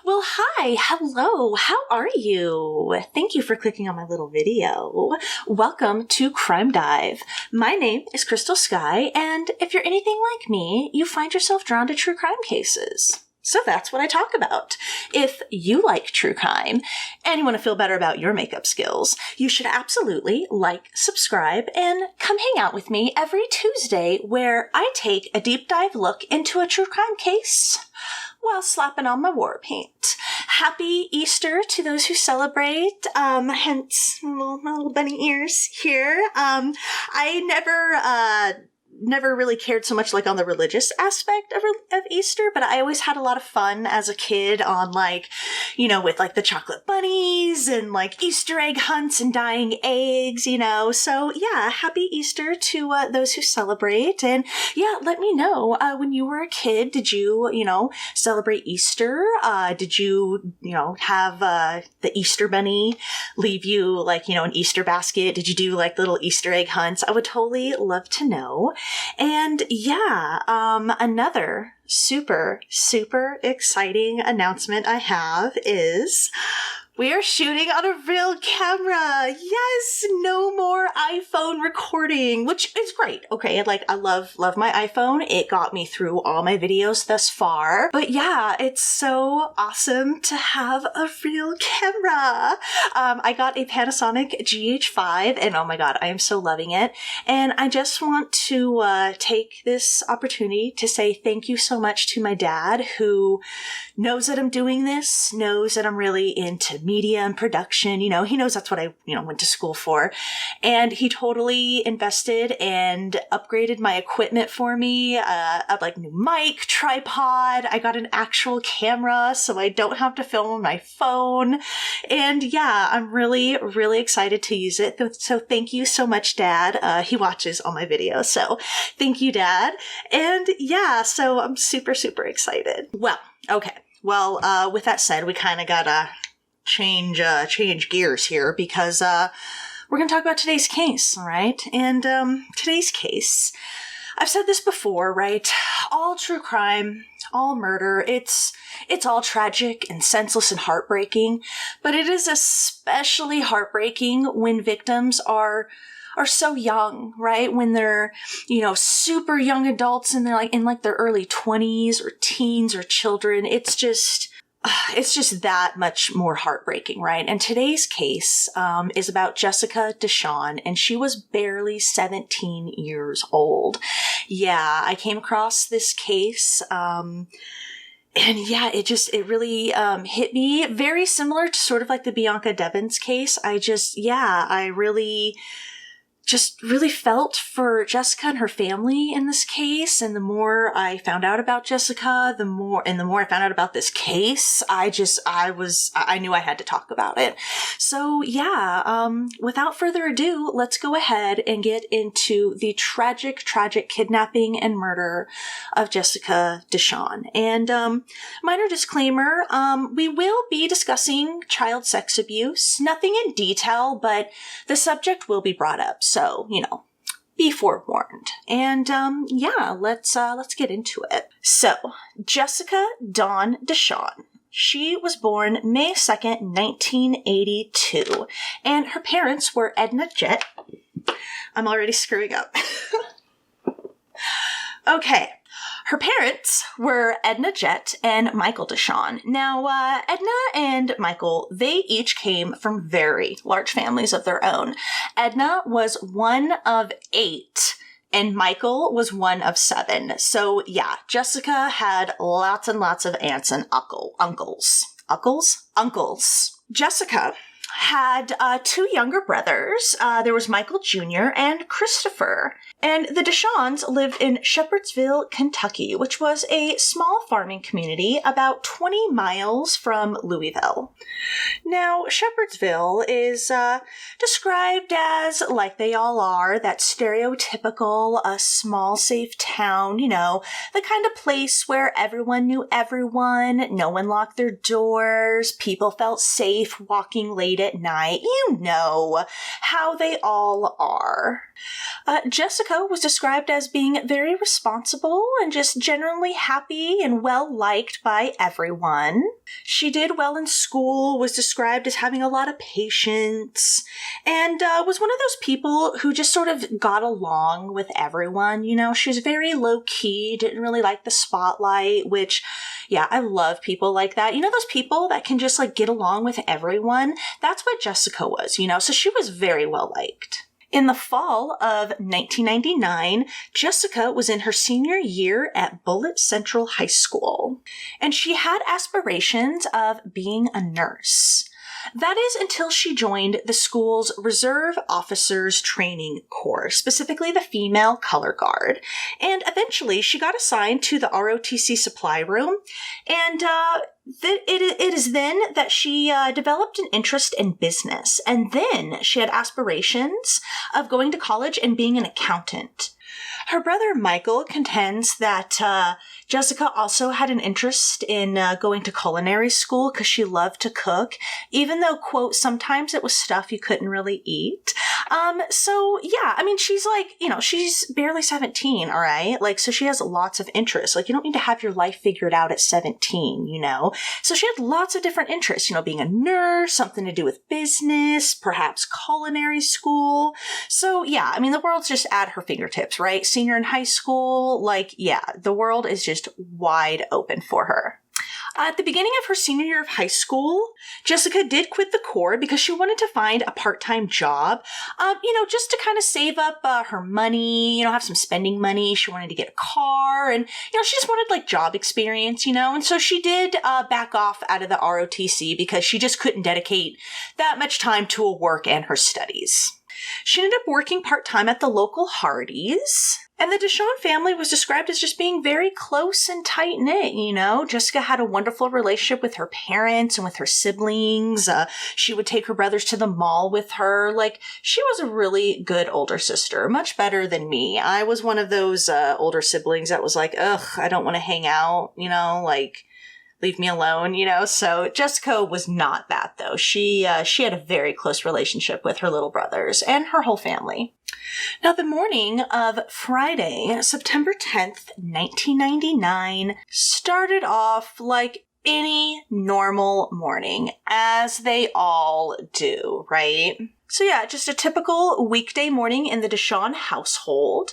Well, hi, hello, how are you? Thank you for clicking on my little video. Welcome to Crime Dive. My name is Crystal Sky, and if you're anything like me, you find yourself drawn to true crime cases. So that's what I talk about. If you like true crime and you want to feel better about your makeup skills, you should absolutely like, subscribe, and come hang out with me every Tuesday where I take a deep dive look into a true crime case while slapping on my war paint. Happy Easter to those who celebrate, hence my little bunny ears here. I never really cared so much like on the religious aspect of Easter, but I always had a lot of fun as a kid on with the chocolate bunnies and Easter egg hunts and dyeing eggs, So yeah, happy Easter to those who celebrate. And yeah, let me know, when you were a kid, did you, celebrate Easter? Did you, have the Easter bunny leave you an Easter basket? Did you do little Easter egg hunts? I would totally love to know. And yeah, another super, super exciting announcement I have is we are shooting on a real camera. Yes, no more iPhone recording, which is great. Okay, I love my iPhone. It got me through all my videos thus far. But yeah, it's so awesome to have a real camera. I got a Panasonic GH5 and oh my god, I am so loving it. And I just want to take this opportunity to say thank you so much to my dad, who knows that I'm doing this, knows that I'm really into media and production. He knows that's what I, went to school for. And he totally invested and upgraded my equipment for me. New mic, tripod. I got an actual camera so I don't have to film on my phone. And yeah, I'm really, really excited to use it. So thank you so much, Dad. He watches all my videos. So thank you, Dad. And yeah, so I'm super, super excited. Well, okay. Well, with that said, we kind of gotta change gears here because we're gonna talk about today's case, all right? And today's case, I've said this before, right? All true crime, all murder, it's all tragic and senseless and heartbreaking, but it is especially heartbreaking when victims are so young, right? When they're, super young adults and they're in their early 20s or teens or children. It's just that much more heartbreaking, right? And today's case is about Jessica Dishon, and she was barely 17 years old. Yeah, I came across this case, and yeah, it really hit me. Very similar to sort of the Bianca Devins case. I really felt for Jessica and her family in this case. And the more I found out about Jessica, the more I found out about this case, I knew I had to talk about it. So yeah, without further ado, let's go ahead and get into the tragic kidnapping and murder of Jessica Dishon. And, minor disclaimer, we will be discussing child sex abuse, nothing in detail, but the subject will be brought up. So, be forewarned. And, yeah, let's get into it. So, Jessica Dawn Dishon. She was born May 2nd, 1982, and her parents were Edna Jett. I'm already screwing up. Okay. Her parents were Edna Jett and Michael Dishon. Now, Edna and Michael, they each came from very large families of their own. Edna was one of 8, and Michael was one of 7. So, yeah, Jessica had lots and lots of aunts and uncles. Uncles. Jessica had 2 younger brothers. There was Michael Jr. and Christopher. And the Dishons lived in Shepherdsville, Kentucky, which was a small farming community about 20 miles from Louisville. Now, Shepherdsville is described as, like they all are, that stereotypical, small, safe town, the kind of place where everyone knew everyone, no one locked their doors, people felt safe walking late late at night. You know how they all are. Jessica was described as being very responsible and just generally happy and well-liked by everyone. She did well in school, was described as having a lot of patience, and was one of those people who just sort of got along with everyone. You know, she was very low-key, didn't really like the spotlight, which, yeah, I love people like that. You know, those people that can just, like, get along with everyone? That's what Jessica was, you know, so she was very well-liked. In the fall of 1999, Jessica was in her senior year at Bullitt Central High School, and she had aspirations of being a nurse. That is until she joined the school's Reserve Officers Training Corps, specifically the Female Color Guard. And eventually she got assigned to the ROTC supply room. And it is then that she developed an interest in business. And then she had aspirations of going to college and being an accountant. Her brother Michael contends that Jessica also had an interest in going to culinary school because she loved to cook, even though, quote, sometimes it was stuff you couldn't really eat. So yeah, I mean, she's like, you know, she's barely 17, all right? Like, so she has lots of interests. Like, you don't need to have your life figured out at 17, you know? So she had lots of different interests, you know, being a nurse, something to do with business, perhaps culinary school. So yeah, I mean, the world's just at her fingertips, right? Senior in high school, like, yeah, the world is just wide open for her. At the beginning of her senior year of high school, Jessica did quit the Corps because she wanted to find a part-time job, you know, just to kind of save up her money, you know, have some spending money. She wanted to get a car and, you know, she just wanted like job experience, you know, and so she did back off out of the ROTC because she just couldn't dedicate that much time to her work and her studies. She ended up working part-time at the local Hardee's. And the Dishon family was described as just being very close and tight-knit, you know? Jessica had a wonderful relationship with her parents and with her siblings. She would take her brothers to the mall with her. Like, she was a really good older sister, much better than me. I was one of those older siblings that was like, ugh, I don't want to hang out, you know? Like, leave me alone, you know? So Jessica was not that, though. She had a very close relationship with her little brothers and her whole family. Now, the morning of Friday, September 10th, 1999, started off like any normal morning, as they all do, right? So yeah, just a typical weekday morning in the Dishon household.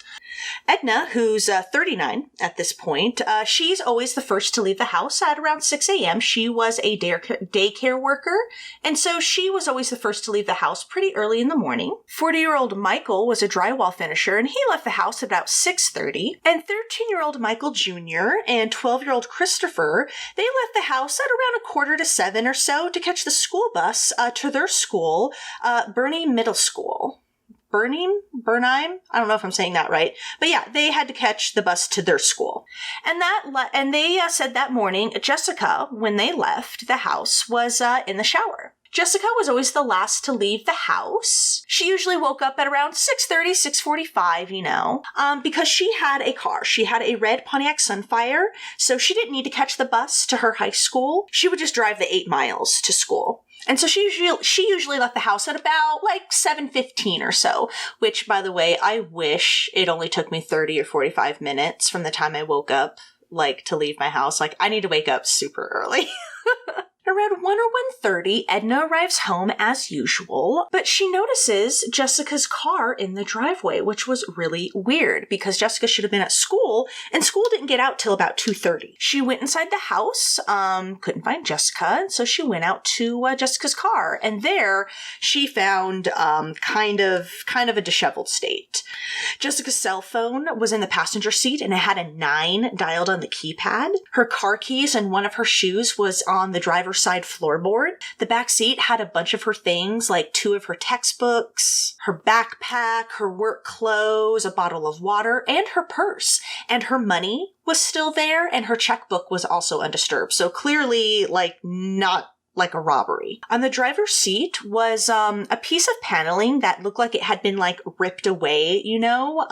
Edna, who's 39 at this point, she's always the first to leave the house at around 6 a.m. She was a daycare worker, and so she was always the first to leave the house pretty early in the morning. 40-year-old Michael was a drywall finisher, and he left the house at about 6:30. And 13-year-old Michael Jr. and 12-year-old Christopher, they left the house at around 6:45 or so to catch the school bus to their school, Burnham Middle School. Burnham? I don't know if I'm saying that right. But yeah, they had to catch the bus to their school. And they said that morning, Jessica, when they left the house, was in the shower. Jessica was always the last to leave the house. She usually woke up at around 6:30, 6:45, you know, because she had a car. She had a red Pontiac Sunfire, so she didn't need to catch the bus to her high school. She would just drive the 8 miles to school. And so she usually left the house at about like 7:15 or so, which, by the way, I wish it only took me 30 or 45 minutes from the time I woke up, like, to leave my house. Like, I need to wake up super early. Around 1 or 1:30, Edna arrives home as usual, but she notices Jessica's car in the driveway, which was really weird because Jessica should have been at school, and school didn't get out till about 2:30. She went inside the house, couldn't find Jessica, and so she went out to Jessica's car, and there she found kind of a disheveled state. Jessica's cell phone was in the passenger seat, and it had a 9 dialed on the keypad. Her car keys and one of her shoes was on the driver's side floorboard. The back seat had a bunch of her things, like 2 of her textbooks, her backpack, her work clothes, a bottle of water, and her purse. And her money was still there, and her checkbook was also undisturbed. So clearly, like, not like a robbery. On the driver's seat was a piece of paneling that looked like it had been like ripped away, you know,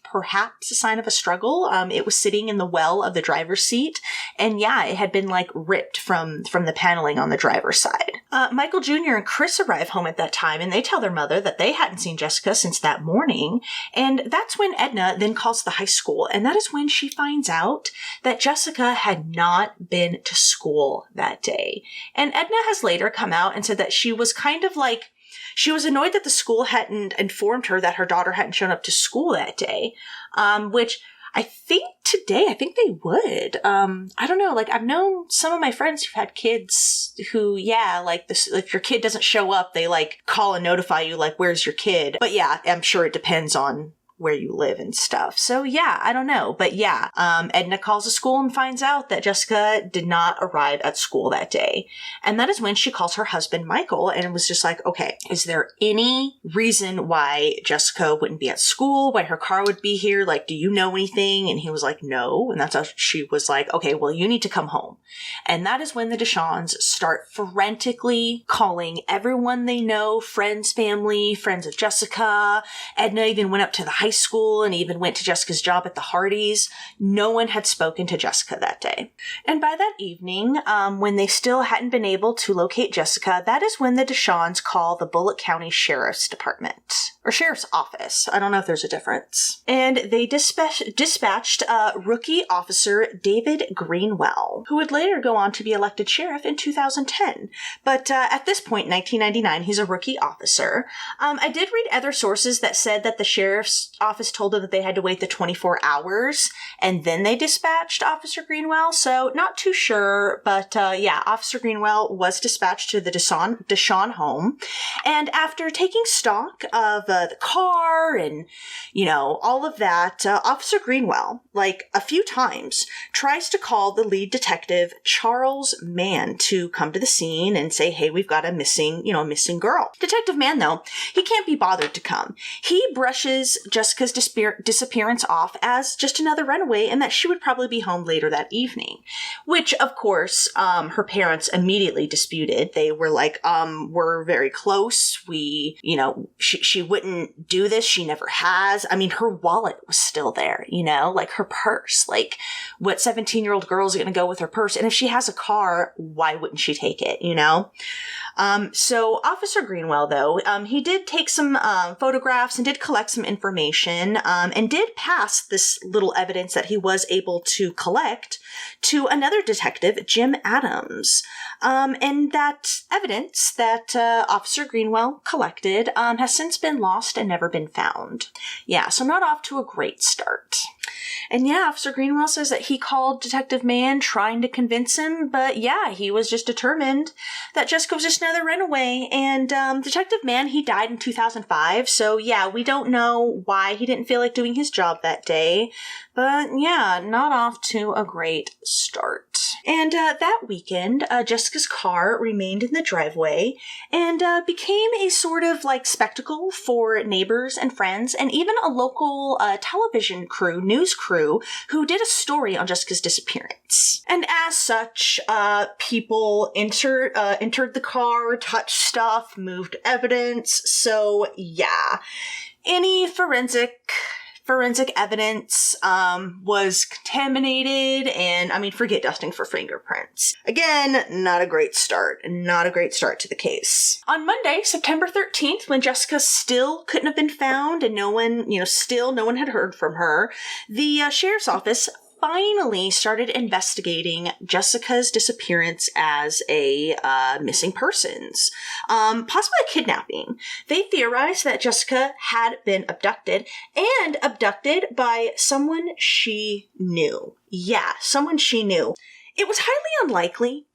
perhaps a sign of a struggle. It was sitting in the well of the driver's seat, and yeah, it had been like ripped from the paneling on the driver's side. Michael Jr. and Chris arrive home at that time, and they tell their mother that they hadn't seen Jessica since that morning. And that's when Edna then calls the high school, and that is when she finds out that Jessica had not been to school that day. And Edna has later come out and said that she was kind of like, she was annoyed that the school hadn't informed her that her daughter hadn't shown up to school that day, which I think they would. I don't know. Like, I've known some of my friends who've had kids who, like this, if your kid doesn't show up, they like call and notify you, like, where's your kid? But yeah, I'm sure it depends on where you live and stuff. So yeah, I don't know. But yeah, Edna calls the school and finds out that Jessica did not arrive at school that day. And that is when she calls her husband, Michael, and was just like, okay, is there any reason why Jessica wouldn't be at school? Why her car would be here? Like, do you know anything? And he was like, no. And that's how she was like, okay, well, you need to come home. And that is when the Dishons start frantically calling everyone they know, friends, family, friends of Jessica. Edna even went up to the high school and even went to Jessica's job at the Hardys. No one had spoken to Jessica that day. And by that evening, when they still hadn't been able to locate Jessica, that is when the Dishons call the Bullitt County Sheriff's Department, or Sheriff's Office. I don't know if there's a difference. And they dispatched rookie officer David Greenwell, who would later go on to be elected sheriff in 2010. But at this point, 1999, he's a rookie officer. I did read other sources that said that the sheriff's office told them that they had to wait the 24 hours and then they dispatched Officer Greenwell. So not too sure, but yeah, Officer Greenwell was dispatched to the Dishon home. And after taking stock of the car and, you know, all of that, Officer Greenwell, like a few times, tries to call the lead detective, Charles Mann, to come to the scene and say, hey, we've got a missing girl. Detective Mann, though, he can't be bothered to come. He brushes Jessica's disappearance off as just another runaway and that she would probably be home later that evening, which, of course, her parents immediately disputed. They were like, we're very close. She wouldn't do this. She never has. I mean, her wallet was still there, like her purse. Like, what 17-year-old girl is going to go with her purse? And if she has a car, why wouldn't she take it, So Officer Greenwell, though, he did take some photographs and did collect some information and did pass this little evidence that he was able to collect to another detective, Jim Adams. And that evidence that Officer Greenwell collected has since been lost and never been found. Yeah, so not off to a great start. And yeah, Officer Greenwell says that he called Detective Mann trying to convince him, but yeah, he was just determined that Jessica was just another runaway. And Detective Mann, he died in 2005, so yeah, we don't know why he didn't feel like doing his job that day. But yeah, not off to a great start. And that weekend, Jessica's car remained in the driveway and became a sort of like spectacle for neighbors and friends and even a local television crew, news crew, who did a story on Jessica's disappearance. And as such, people entered the car, touched stuff, moved evidence. So yeah, any forensic evidence was contaminated, and I mean, forget dusting for fingerprints. Again, not a great start to the case. On Monday, September 13th, when Jessica still couldn't have been found and no one had heard from her, the sheriff's office finally started investigating Jessica's disappearance as a missing persons, possibly a kidnapping. They theorized that Jessica had been abducted by someone she knew. Yeah, someone she knew. It was highly unlikely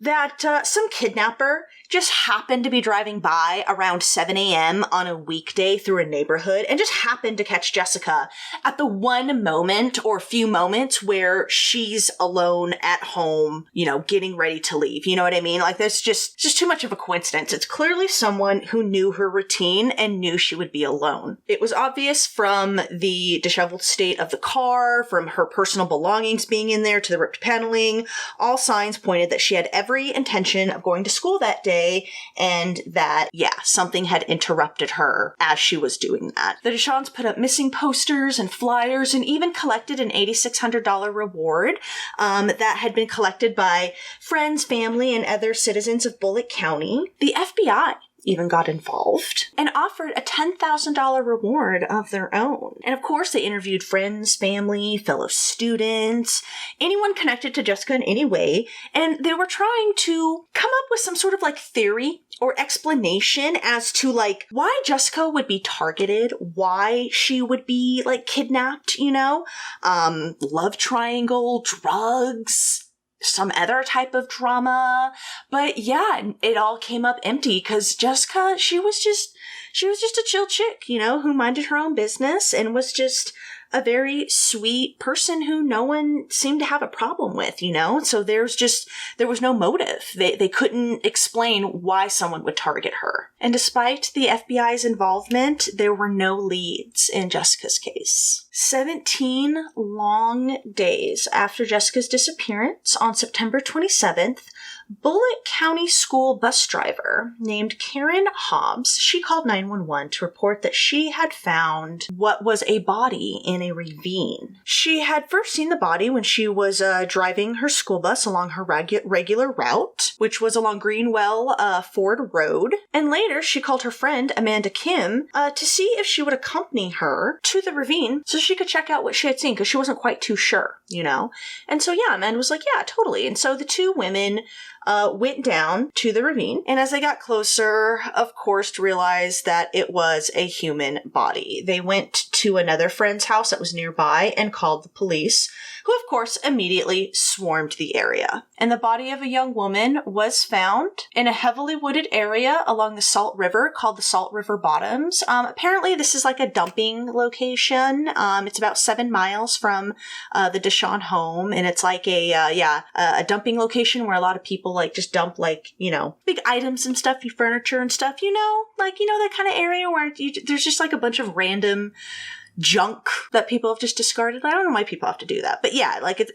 that some kidnapper just happened to be driving by around 7 a.m. on a weekday through a neighborhood and just happened to catch Jessica at the one moment or few moments where she's alone at home, getting ready to leave. You know what I mean? Like, that's just too much of a coincidence. It's clearly someone who knew her routine and knew she would be alone. It was obvious from the disheveled state of the car, from her personal belongings being in there to the ripped paneling. All signs pointed that she had every every intention of going to school that day, and that, yeah, something had interrupted her as she was doing that. The Dishons put up missing posters and flyers and even collected an $8,600 reward that had been collected by friends, family, and other citizens of Bullitt County. The FBI even got involved and offered a $10,000 reward of their own. And of course, they interviewed friends, family, fellow students, anyone connected to Jessica in any way, and they were trying to come up with some sort of like theory or explanation as to like why Jessica would be targeted, why she would be like kidnapped, you know, love triangle, drugs, some other type of drama. But yeah, it all came up empty because Jessica, she was just a chill chick, you know, who minded her own business and was just a very sweet person who no one seemed to have a problem with, you know? So there was no motive. They couldn't explain why someone would target her. And despite the FBI's involvement, there were no leads in Jessica's case. 17 long days after Jessica's disappearance, on September 27th, Bullitt County School bus driver named Karen Hobbs, she called 911 to report that she had found what was a body in a ravine. She had first seen the body when she was driving her school bus along her regular route, which was along Greenwell Ford Road. And later, she called her friend, Amanda Kim, to see if she would accompany her to the ravine so she could check out what she had seen, because she wasn't quite too sure, you know? And so, yeah, Amanda was like, yeah, totally. And so the two women went down to the ravine, and as they got closer, of course, realized that it was a human body. They went to another friend's house that was nearby and called the police, who, of course, immediately swarmed the area. And the body of a young woman was found in a heavily wooded area along the Salt River called the Salt River Bottoms. Apparently, this is like a dumping location. It's about 7 miles from the Dishon home, and it's like a dumping location where a lot of people like just dump like, you know, big items and stuff, furniture and stuff, you know, like, you know, that kind of area where there's just like a bunch of random junk that people have just discarded. I don't know why people have to do that, but yeah, like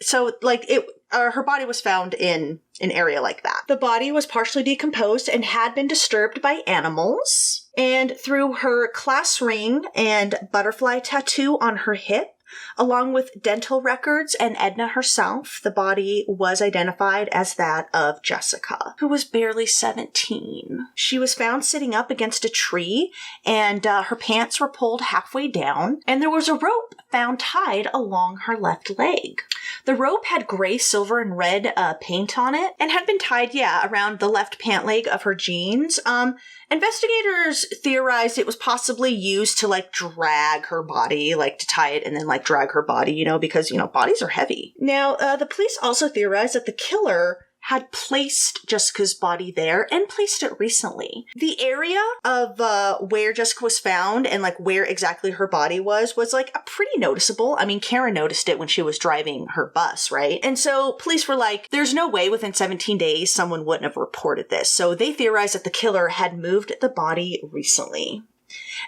her body was found in an area like that. The body was partially decomposed and had been disturbed by animals. And through her class ring and butterfly tattoo on her hip, along with dental records and Edna herself, the body was identified as that of Jessica, who was barely 17. She was found sitting up against a tree, and her pants were pulled halfway down, and there was a rope found tied along her left leg. The rope had gray, silver, and red paint on it, and had been tied, around the left pant leg of her jeans. Investigators theorized it was possibly used to, like, drag her body, like, to tie it and then, like, drag her body, you know, because, you know, bodies are heavy. Now, the police also theorized that the killer had placed Jessica's body there and placed it recently. The area of where Jessica was found and like where exactly her body was like a pretty noticeable. I mean, Karen noticed it when she was driving her bus, right? And so police were like, there's no way within 17 days someone wouldn't have reported this. So they theorized that the killer had moved the body recently.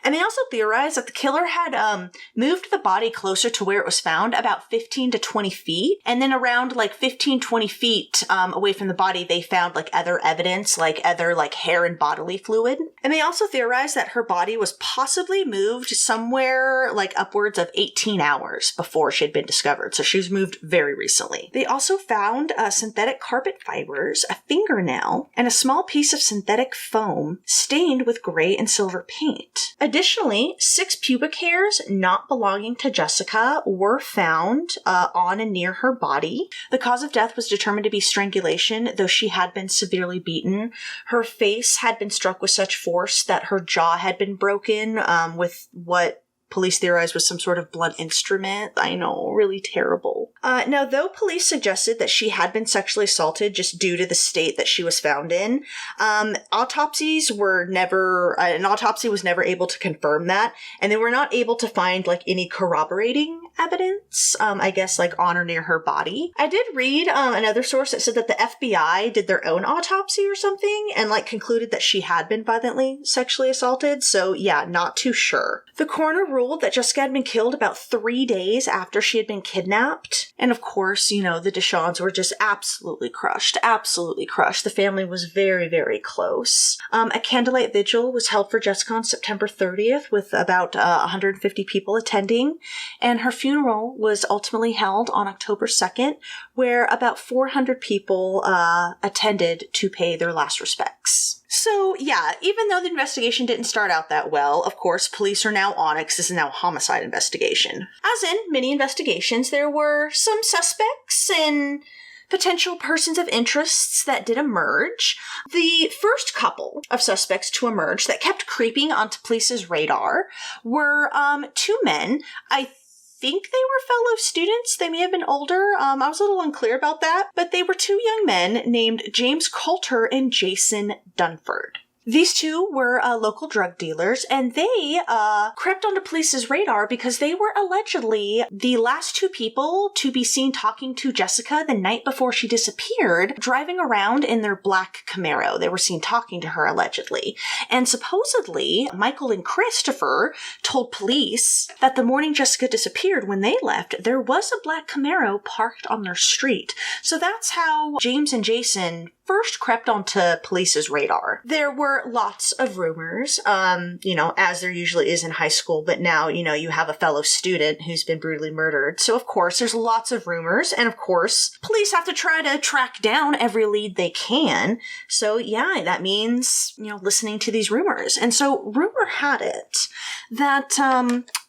And they also theorized that the killer had moved the body closer to where it was found, about 15 to 20 feet. And then around like 15, 20 feet away from the body, they found like other evidence, like other like hair and bodily fluid. And they also theorized that her body was possibly moved somewhere like upwards of 18 hours before she had been discovered. So she was moved very recently. They also found synthetic carpet fibers, a fingernail, and a small piece of synthetic foam stained with gray and silver paint. Additionally, 6 pubic hairs not belonging to Jessica were found on and near her body. The cause of death was determined to be strangulation, though she had been severely beaten. Her face had been struck with such force that her jaw had been broken with what police theorized was some sort of blunt instrument. I know, really terrible. Now, though police suggested that she had been sexually assaulted just due to the state that she was found in, an autopsy was never able to confirm that, and they were not able to find like any corroborating evidence, I guess, like on or near her body. I did read another source that said that the FBI did their own autopsy or something and like concluded that she had been violently sexually assaulted. So yeah, not too sure. The coroner ruled that Jessica had been killed about 3 days after she had been kidnapped. And of course, you know, the Dishons were just absolutely crushed. Absolutely crushed. The family was very, very close. A candlelight vigil was held for Jessica on September 30th with about 150 people attending. And her funeral was ultimately held on October 2nd, where about 400 people attended to pay their last respects. So, yeah, even though the investigation didn't start out that well, of course, police are now on it because this is now a homicide investigation. As in many investigations, there were some suspects and potential persons of interests that did emerge. The first couple of suspects to emerge that kept creeping onto police's radar were two men. I think they were fellow students. They may have been older. I was a little unclear about that, but they were two young men named James Coulter and Jason Dunford. These two were local drug dealers, and they crept onto police's radar because they were allegedly the last two people to be seen talking to Jessica the night before she disappeared, driving around in their black Camaro. They were seen talking to her, allegedly. And supposedly, Michael and Christopher told police that the morning Jessica disappeared, when they left, there was a black Camaro parked on their street. So that's how James and Jason first crept onto police's radar. There were lots of rumors, you know, as there usually is in high school, but now, you know, you have a fellow student who's been brutally murdered. So, of course, there's lots of rumors, and of course, police have to try to track down every lead they can. So, yeah, that means, you know, listening to these rumors. And so, rumor had it that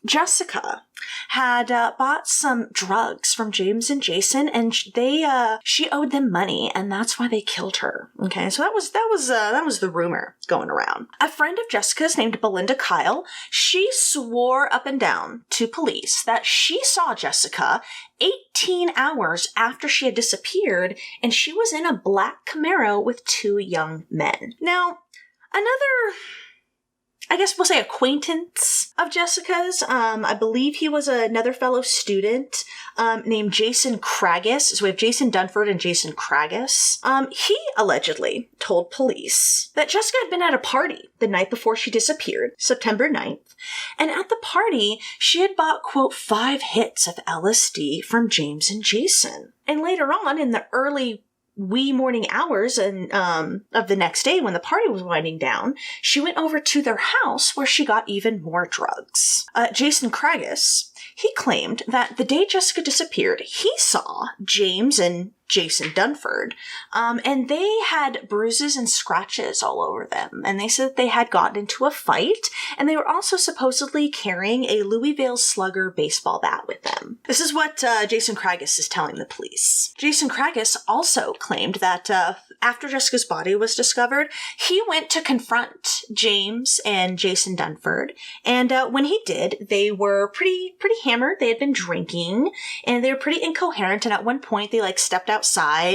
Jessica had bought some drugs from James and Jason, and she owed them money, and that's why they killed her. Okay, so that was the rumor going around. A friend of Jessica's named Belinda Kyle, she swore up and down to police that she saw Jessica 18 hours after she had disappeared, and she was in a black Camaro with two young men. Now, another, I guess we'll say, acquaintance of Jessica's. I believe he was another fellow student named Jason Kragus. So we have Jason Dunford and Jason Kragus. He allegedly told police that Jessica had been at a party the night before she disappeared, September 9th. And at the party, she had bought, quote, 5 hits of LSD from James and Jason. And later on, in the early wee morning hours and of the next day, when the party was winding down, she went over to their house where she got even more drugs. Jason Kragus, he claimed that the day Jessica disappeared, he saw James and Jason Dunford, and they had bruises and scratches all over them, and they said that they had gotten into a fight, and they were also supposedly carrying a Louisville Slugger baseball bat with them. This is what Jason Kragus is telling the police. Jason Kragus also claimed that after Jessica's body was discovered, he went to confront James and Jason Dunford, and when he did, they were pretty hammered. They had been drinking, and they were pretty incoherent, and at one point they stepped outside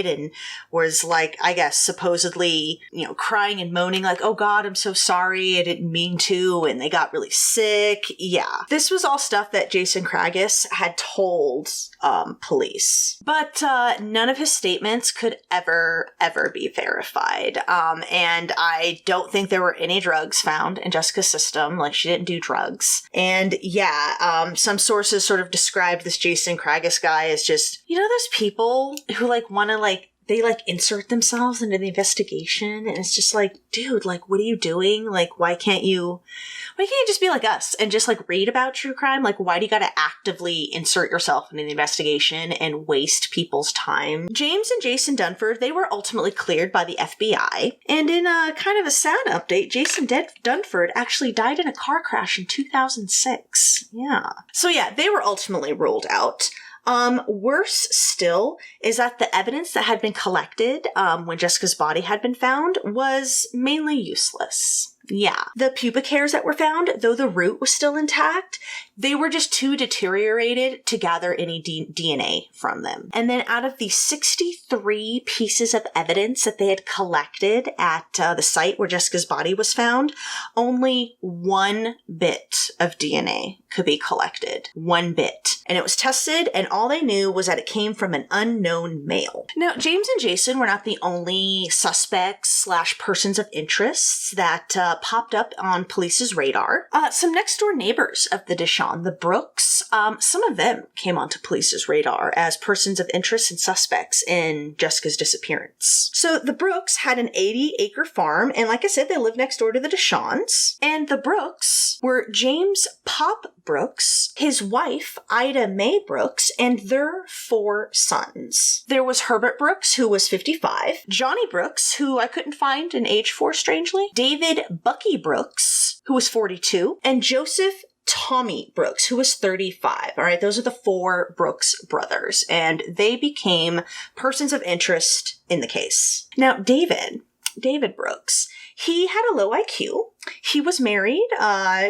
and was I guess supposedly, crying and moaning oh God, I'm so sorry, I didn't mean to, and they got really sick. Yeah. This was all stuff that Jason Kragus had told police. But none of his statements could ever be verified. And I don't think there were any drugs found in Jessica's system. She didn't do drugs. And yeah, some sources sort of described this Jason Kragus guy as just, those people who want to they insert themselves into the investigation, and it's just dude, what are you doing? Why can't you just be like us and just read about true crime? Why do you gotta actively insert yourself into the investigation and waste people's time? James and Jason Dunford, they were ultimately cleared by the FBI, and in a kind of a sad update, Jason Dunford actually died in a car crash in 2006. Yeah. So yeah, they were ultimately ruled out. Worse still is that the evidence that had been collected when Jessica's body had been found was mainly useless. Yeah. The pubic hairs that were found, though the root was still intact, they were just too deteriorated to gather any DNA from them. And then out of the 63 pieces of evidence that they had collected at the site where Jessica's body was found, only 1 bit of DNA could be collected. 1 bit. And it was tested, and all they knew was that it came from an unknown male. Now, James and Jason were not the only suspects / persons of interest that popped up on police's radar. Some next-door neighbors of the Dishon, the Brooks, some of them came onto police's radar as persons of interest and suspects in Jessica's disappearance. So the Brooks had an 80-acre farm, and like I said, they lived next door to the Dishons. And the Brooks were James Pop Brooks, his wife, Ida Mae Brooks, and their 4 sons. There was Herbert Brooks, who was 55, Johnny Brooks, who I couldn't find an age for, strangely, David Bucky Brooks, who was 42, and Joseph Tommy Brooks, who was 35. All right, those are the 4 Brooks brothers, and they became persons of interest in the case. Now, David Brooks, he had a low IQ. He was married.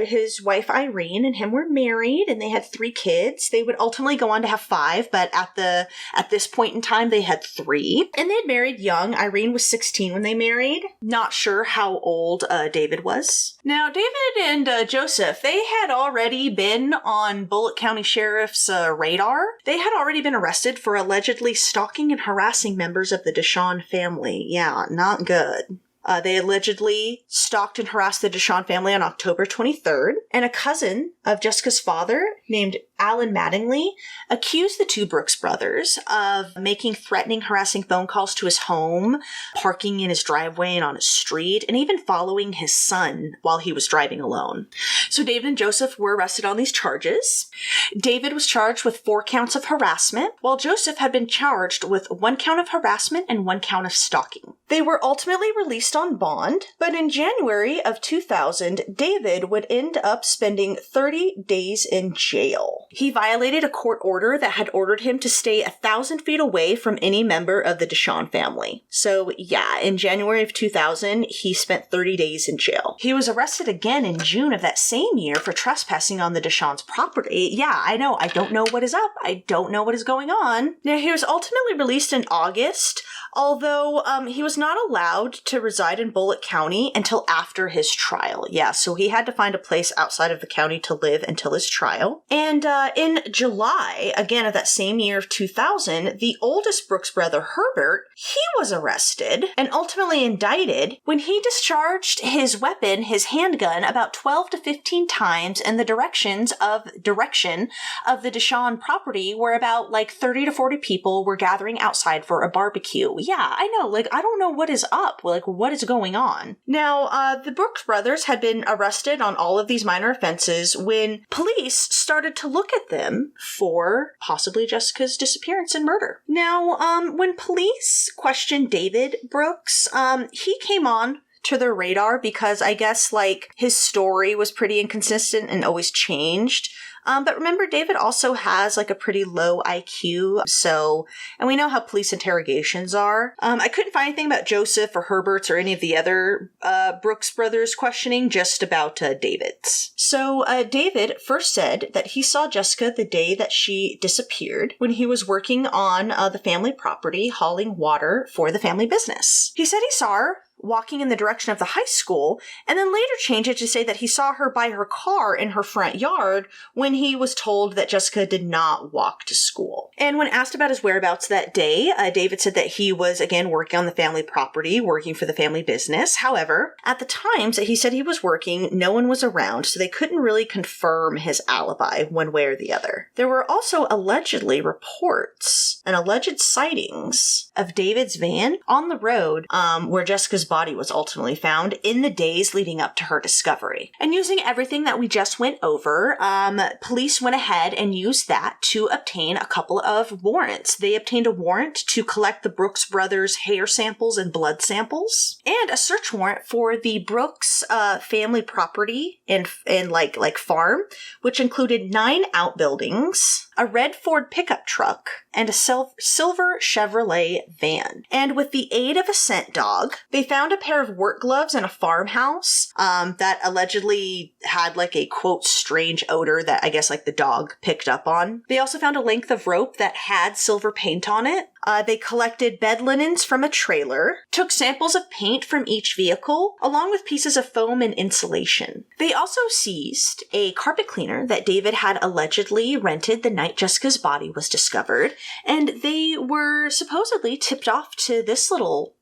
His wife Irene and him were married, and they had 3 kids. They would ultimately go on to have 5, but at this point in time, they had 3. And they had married young. Irene was 16 when they married. Not sure how old David was. Now, David and Joseph, they had already been on Bullitt County Sheriff's radar. They had already been arrested for allegedly stalking and harassing members of the Dishon family. Yeah, not good. They allegedly stalked and harassed the Dishon family on October 23rd, and a cousin of Jessica's father named Alan Mattingly accused the 2 Brooks brothers of making threatening, harassing phone calls to his home, parking in his driveway and on his street, and even following his son while he was driving alone. So David and Joseph were arrested on these charges. David was charged with 4 counts of harassment, while Joseph had been charged with 1 count of harassment and 1 count of stalking. They were ultimately released on bond, but in January of 2000, David would end up spending 30 days in jail. He violated a court order that had ordered him to stay 1,000 feet away from any member of the Dishon family. So yeah, in January of 2000, he spent 30 days in jail. He was arrested again in June of that same year for trespassing on the Dishon's property. Yeah, I know. I don't know what is up. I don't know what is going on. Now, he was ultimately released in August, although he was not allowed to reside in Bullitt County until after his trial. Yeah, so he had to find a place outside of the county to live until his trial. And in July, again of that same year of 2000, the oldest Brooks brother, Herbert, he was arrested and ultimately indicted when he discharged his weapon, his handgun, about 12 to 15 times in the direction of the Dishon property, where about 30 to 40 people were gathering outside for a barbecue. Yeah, I know. I don't know what is up. What is going on? Now, the Brooks brothers had been arrested on all of these minor offenses when police started to look at them for possibly Jessica's disappearance and murder. Now, when police questioned David Brooks, he came on to their radar because I guess his story was pretty inconsistent and always changed. But remember, David also has a pretty low IQ, and we know how police interrogations are. I couldn't find anything about Joseph or Herbert's or any of the other Brooks brothers questioning, just about David's. So David first said that he saw Jessica the day that she disappeared when he was working on the family property, hauling water for the family business. He said he saw her walking in the direction of the high school, and then later changed it to say that he saw her by her car in her front yard when he was told that Jessica did not walk to school. And when asked about his whereabouts that day, David said that he was, again, working on the family property, working for the family business. However, at the times that he said he was working, no one was around, so they couldn't really confirm his alibi one way or the other. There were also allegedly reports and alleged sightings of David's van on the road where Jessica's body was ultimately found in the days leading up to her discovery. And using everything that we just went over, police went ahead and used that to obtain a couple of warrants. They obtained a warrant to collect the Brooks brothers' hair samples and blood samples, and a search warrant for the Brooks family property and farm, which included 9 outbuildings, a red Ford pickup truck, and a silver Chevrolet van. And with the aid of a scent dog, they found a pair of work gloves in a farmhouse that allegedly had like a, quote, strange odor that I guess like the dog picked up on. They also found a length of rope that had silver paint on it. They collected bed linens from a trailer, took samples of paint from each vehicle, along with pieces of foam and insulation. They also seized a carpet cleaner that David had allegedly rented the night Jessica's body was discovered, and they were supposedly tipped off to this little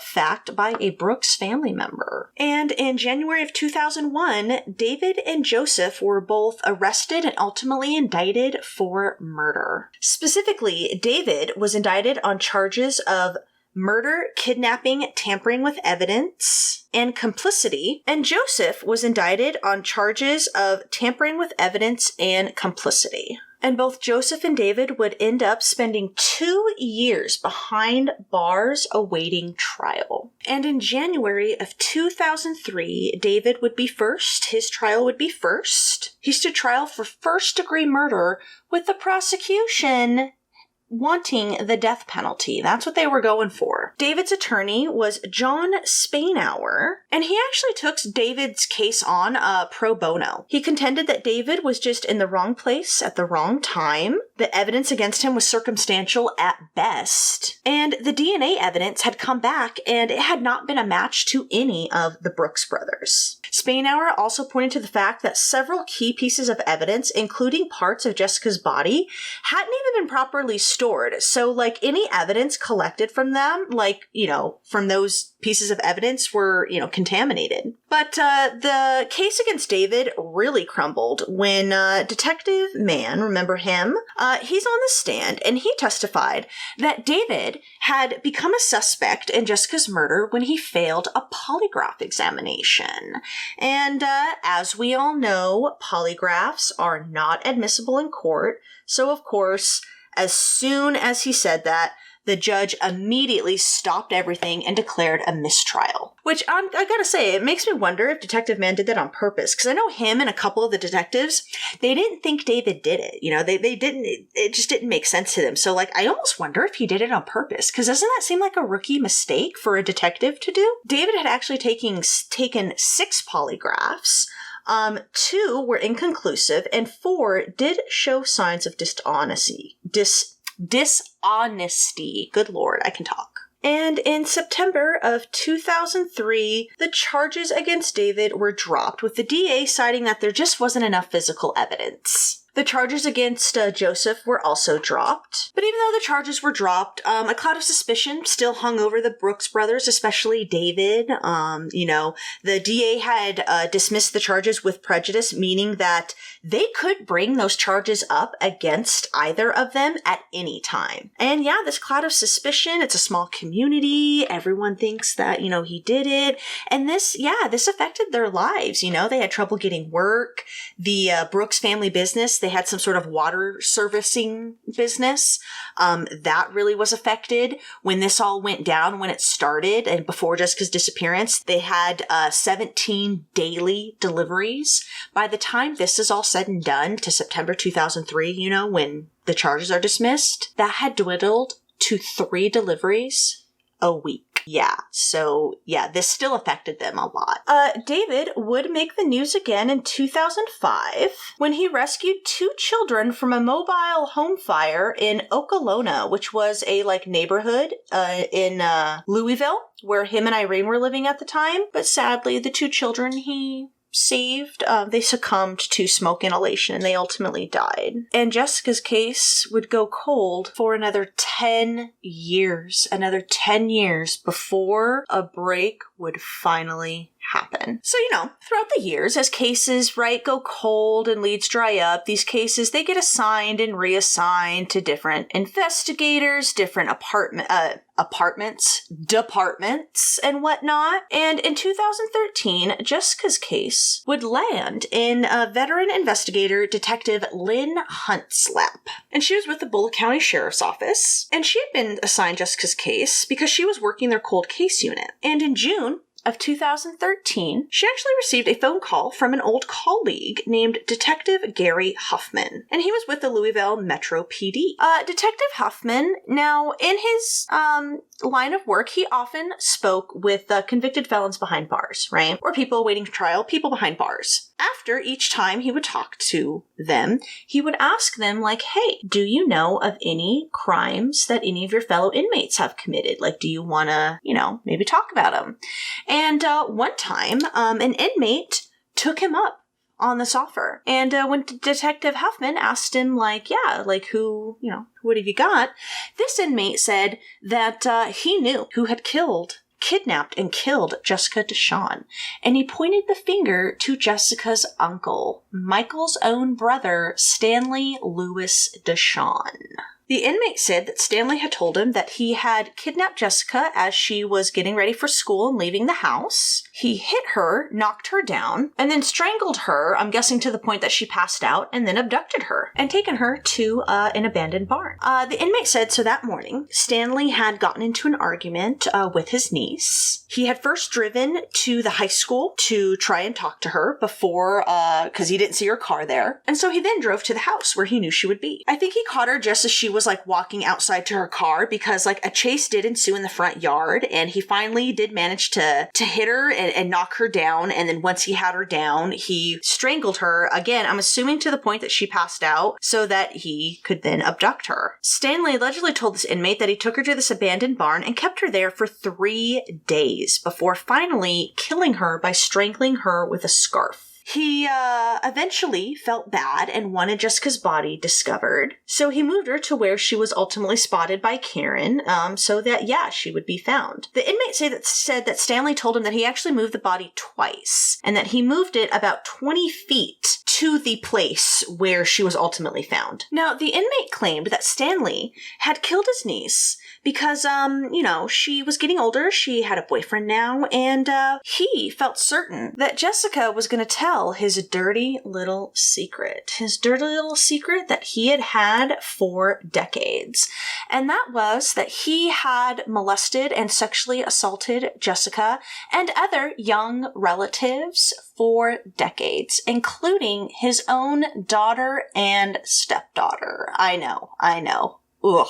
fact by a Brooks family member. And in January of 2001, David and Joseph were both arrested and ultimately indicted for murder. Specifically, David was indicted on charges of murder, kidnapping, tampering with evidence, and complicity, and Joseph was indicted on charges of tampering with evidence and complicity. And both Joseph and David would end up spending 2 years behind bars awaiting trial. And in January of 2003, David would be first. His trial would be first. He stood trial for first-degree murder, with the prosecution wanting the death penalty. That's what they were going for. David's attorney was John Spainhour, and he actually took David's case on pro bono. He contended that David was just in the wrong place at the wrong time. The evidence against him was circumstantial at best, and the DNA evidence had come back and it had not been a match to any of the Brooks brothers. Spainhour also pointed to the fact that several key pieces of evidence, including parts of Jessica's body, hadn't even been properly stored. So, like, any evidence collected from them, like, you know, from those pieces of evidence were, you know, contaminated. But the case against David really crumbled when Detective Mann, remember him? He's on the stand, and he testified that David had become a suspect in Jessica's murder when he failed a polygraph examination. And as we all know, polygraphs are not admissible in court. So, of course, as soon as he said that, the judge immediately stopped everything and declared a mistrial. Which, I gotta say, it makes me wonder if Detective Mann did that on purpose. Because I know him and a couple of the detectives, they didn't think David did it. You know, they didn't, it just didn't make sense to them. So, like, I almost wonder if he did it on purpose. Because doesn't that seem like a rookie mistake for a detective to do? David had actually taken 6 polygraphs. 2 were inconclusive, and 4 did show signs of dishonesty. Dishonesty. Good Lord, I can talk. And in September of 2003, the charges against David were dropped, with the DA citing that there just wasn't enough physical evidence. The charges against Joseph were also dropped. But even though the charges were dropped, a cloud of suspicion still hung over the Brooks brothers, especially David. You know, the DA had dismissed the charges with prejudice, meaning that they could bring those charges up against either of them at any time. And yeah, this cloud of suspicion, it's a small community. Everyone thinks that, you know, he did it. And this affected their lives. You know, they had trouble getting work. The Brooks family business, they had some sort of water servicing business. That really was affected when this all went down, when it started, and before Jessica's disappearance. They had 17 daily deliveries. By the time this is all said and done, to September 2003, you know, when the charges are dismissed, that had dwindled to 3 deliveries a week. Yeah, so yeah, this still affected them a lot. David would make the news again in 2005 when he rescued 2 children from a mobile home fire in Okolona, which was a neighborhood in Louisville, where him and Irene were living at the time. But sadly, the 2 children he saved, they succumbed to smoke inhalation and they ultimately died. And Jessica's case would go cold for another 10 years before a break would finally happen. So, you know, throughout the years, as cases, go cold and leads dry up, these cases, they get assigned and reassigned to different investigators, different departments, and whatnot. And in 2013, Jessica's case would land in veteran investigator Detective Lynn Hunt's lap. And she was with the Bullitt County Sheriff's Office, and she had been assigned Jessica's case because she was working their cold case unit. And in June of 2013, she actually received a phone call from an old colleague named Detective Gary Huffman, and he was with the Louisville Metro PD. Detective Huffman, now in his line of work, he often spoke with convicted felons behind bars, right? Or people awaiting trial, people behind bars. After each time he would talk to them, he would ask them, like, hey, do you know of any crimes that any of your fellow inmates have committed? Like, do you want to, maybe talk about them? And one time, an inmate took him up on this offer. And when Detective Huffman asked him, who, what have you got? This inmate said that he knew who had kidnapped and killed Jessica Dishon. And he pointed the finger to Jessica's uncle, Michael's own brother, Stanley Louis Dishon. The inmate said that Stanley had told him that he had kidnapped Jessica as she was getting ready for school and leaving the house. He hit her, knocked her down, and then strangled her, I'm guessing to the point that she passed out, and then abducted her and taken her to an abandoned barn. The inmate said so that morning, Stanley had gotten into an argument with his niece. He had first driven to the high school to try and talk to her before, because he didn't see her car there. And so he then drove to the house where he knew she would be. I think he caught her just as she was walking outside to her car, because a chase did ensue in the front yard, and he finally did manage to hit her and knock her down. And then once he had her down, he strangled her again, I'm assuming to the point that she passed out, so that he could then abduct her. Stanley allegedly told this inmate that he took her to this abandoned barn and kept her there for 3 days before finally killing her by strangling her with a scarf. He eventually felt bad and wanted Jessica's body discovered, so he moved her to where she was ultimately spotted by Karen, so that, she would be found. The inmate said that Stanley told him that he actually moved the body twice, and that he moved it about 20 feet to the place where she was ultimately found. Now, the inmate claimed that Stanley had killed his niece because, she was getting older, she had a boyfriend now, and he felt certain that Jessica was going to tell his dirty little secret that he had had for decades. And that was that he had molested and sexually assaulted Jessica and other young relatives for decades, including his own daughter and stepdaughter. I know. Ugh.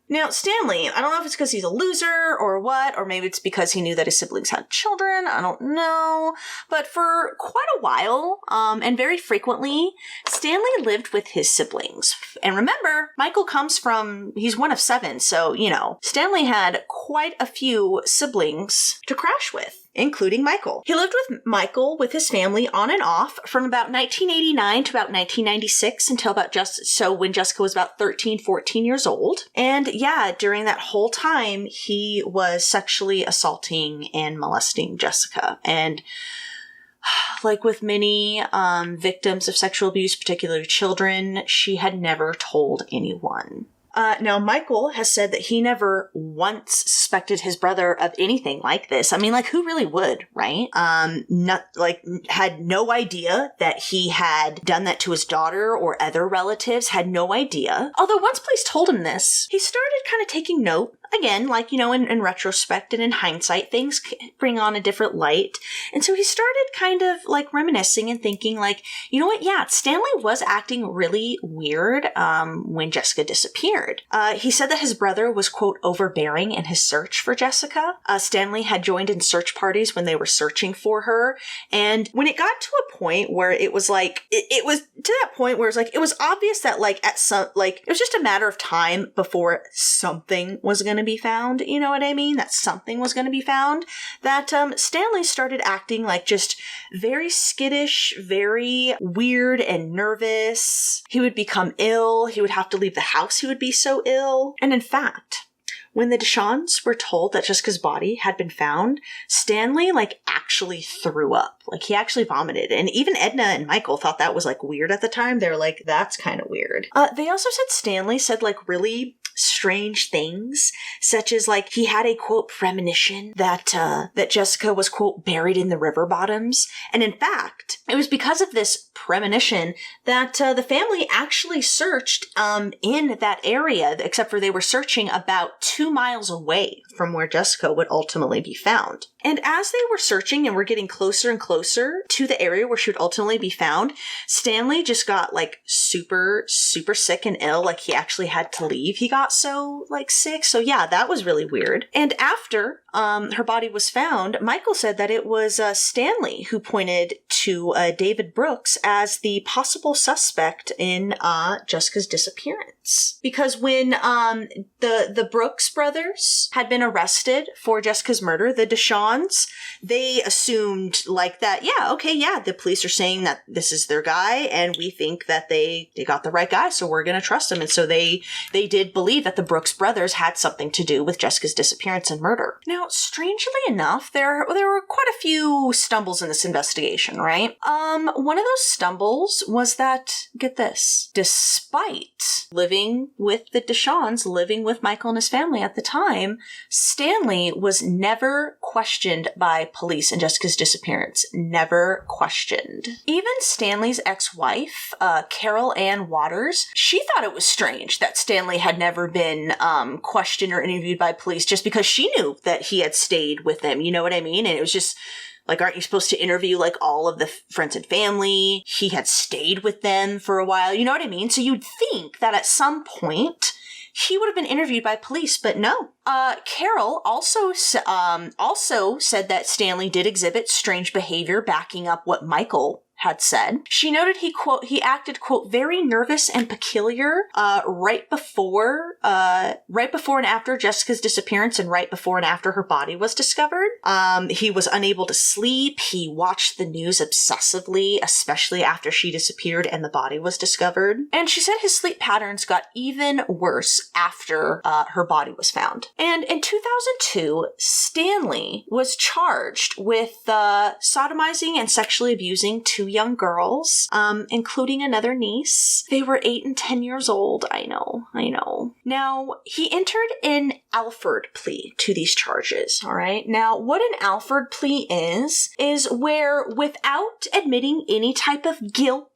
Now, Stanley, I don't know if it's because he's a loser or what, or maybe it's because he knew that his siblings had children, I don't know, but for quite a while, and very frequently, Stanley lived with his siblings. And remember, Michael he's one of 7, so, Stanley had quite a few siblings to crash with, including Michael. He lived with Michael with his family on and off from about 1989 to about 1996 until when Jessica was about 13, 14 years old. And during that whole time, he was sexually assaulting and molesting Jessica. And like with many victims of sexual abuse, particularly children, she had never told anyone. Now, Michael has said that he never once suspected his brother of anything like this. I mean, who really would, right? Had no idea that he had done that to his daughter or other relatives, had no idea. Although once police told him this, he started kind of taking note. Again, in retrospect and in hindsight, things bring on a different light. And so he started kind of reminiscing and thinking you know what? Yeah, Stanley was acting really weird when Jessica disappeared. He said that his brother was, quote, overbearing in his search for Jessica. Stanley had joined in search parties when they were searching for her. And when it got to a point where it was it was to that point where it was obvious that it was just a matter of time before something was going to be found, you know what I mean? That something was going to be found, that Stanley started acting just very skittish, very weird and nervous. He would become ill. He would have to leave the house. He would be so ill. And in fact, when the Dishons were told that Jessica's body had been found, Stanley, actually threw up. He actually vomited. And even Edna and Michael thought that was, weird at the time. They were that's kind of weird. They also said Stanley said, really strange things, such as he had a, quote, premonition that Jessica was, quote, buried in the river bottoms. And in fact, it was because of this premonition that the family actually searched in that area, except for they were searching about 2 miles away from where Jessica would ultimately be found. And as they were searching and were getting closer and closer to the area where she would ultimately be found, Stanley just got like super, super sick and ill. Like he actually had to leave. He got so like sick. So yeah, that was really weird. And after her body was found, Michael said that it was Stanley who pointed to David Brooks as the possible suspect in Jessica's disappearance. Because when the Brooks brothers had been arrested for Jessica's murder, the Dishons, they assumed like that, yeah, okay, yeah, the police are saying that this is their guy, and we think that they got the right guy, so we're going to trust him. And so they did believe that the Brooks brothers had something to do with Jessica's disappearance and murder. Now, strangely enough, there were quite a few stumbles in this investigation, right? One of those stumbles was that, get this, despite living with the Dishons, living with Michael and his family at the time, Stanley was never questioned by police in Jessica's disappearance. Never questioned. Even Stanley's ex-wife, Carol Ann Waters, she thought it was strange that Stanley had never been questioned or interviewed by police just because she knew that he had stayed with them. You know what I mean? And it was just like, aren't you supposed to interview like all of the friends and family? He had stayed with them for a while. You know what I mean? So you'd think that at some point he would have been interviewed by police, but no. Carol also said that Stanley did exhibit strange behavior backing up what Michael had said. She noted he acted, quote, very nervous and peculiar, right before and after Jessica's disappearance and right before and after her body was discovered. He was unable to sleep. He watched the news obsessively, especially after she disappeared and the body was discovered. And she said his sleep patterns got even worse after her body was found. And in 2002, Stanley was charged with sodomizing and sexually abusing two young girls, including another niece. They were 8 and 10 years old. I know. Now, he entered an Alford plea to these charges, all right? Now, what an Alford plea is where without admitting any type of guilt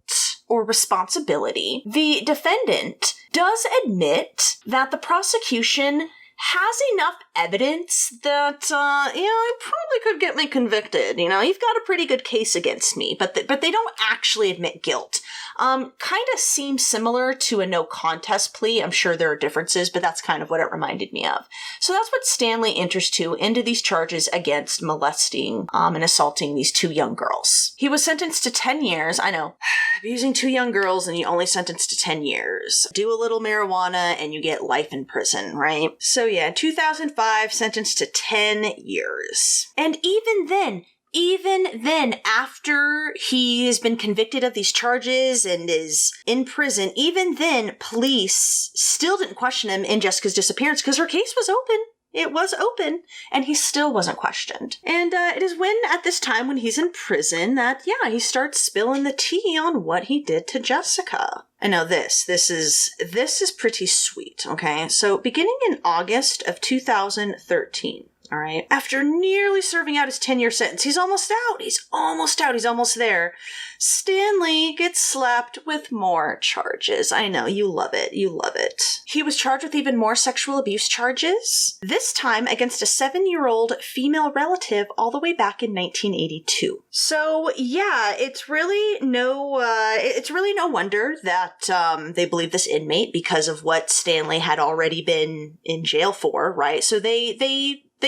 or responsibility, the defendant does admit that the prosecution has enough evidence that, I probably could get me convicted. You've got a pretty good case against me, but they don't actually admit guilt. Kind of seems similar to a no contest plea. I'm sure there are differences, but that's kind of what it reminded me of. So that's what Stanley enters into these charges against molesting, and assaulting these two young girls. He was sentenced to 10 years. I know, abusing two young girls and you only sentenced to 10 years. Do a little marijuana and you get life in prison, right? So yeah, 2005, sentenced to 10 years. And even then, after he has been convicted of these charges and is in prison, even then, police still didn't question him in Jessica's disappearance because her case was open. It was open, and he still wasn't questioned. And it is at this time when he's in prison that, he starts spilling the tea on what he did to Jessica. And now this is pretty sweet, okay? So beginning in August of 2013, all right, after nearly serving out his 10-year sentence, he's almost there. Stanley gets slapped with more charges. I know, you love it. He was charged with even more sexual abuse charges, this time against a 7-year-old female relative all the way back in 1982. So yeah, it's really no wonder that they believe this inmate because of what Stanley had already been in jail for, right? So they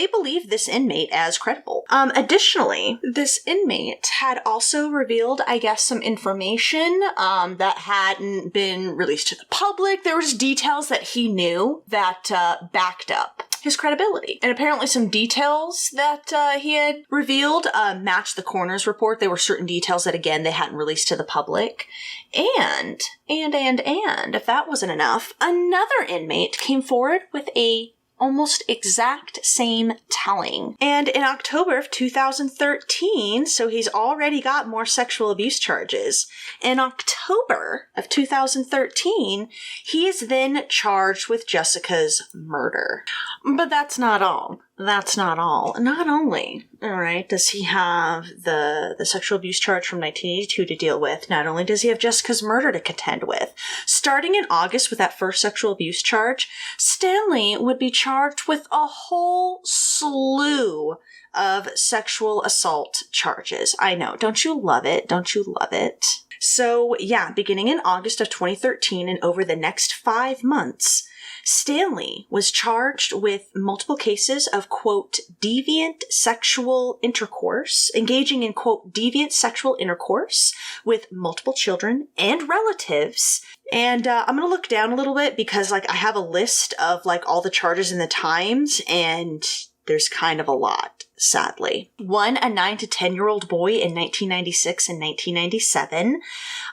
believe this inmate as credible. Additionally, this inmate had also revealed, I guess, some information that hadn't been released to the public. There was details that he knew that backed up his credibility. And apparently some details that he had revealed matched the coroner's report. There were certain details that, again, they hadn't released to the public. And if that wasn't enough, another inmate came forward with a almost exact same telling. And in October of 2013, so he's already got more sexual abuse charges. In October of 2013, he is then charged with Jessica's murder. But that's not all. That's not all. Not only, all right, does he have the sexual abuse charge from 1982 to deal with, not only does he have Jessica's murder to contend with. Starting in August with that first sexual abuse charge, Stanley would be charged with a whole slew of sexual assault charges. I know. Don't you love it? Don't you love it? So, yeah, beginning in August of 2013 and over the next 5 months, Stanley was charged with multiple cases of, quote, deviant sexual intercourse, engaging in, quote, deviant sexual intercourse with multiple children and relatives. And I'm going to look down a little bit because, like, I have a list of, like, all the charges and the times, and there's kind of a lot, sadly. 1, a 9 to 10-year-old boy in 1996 and 1997.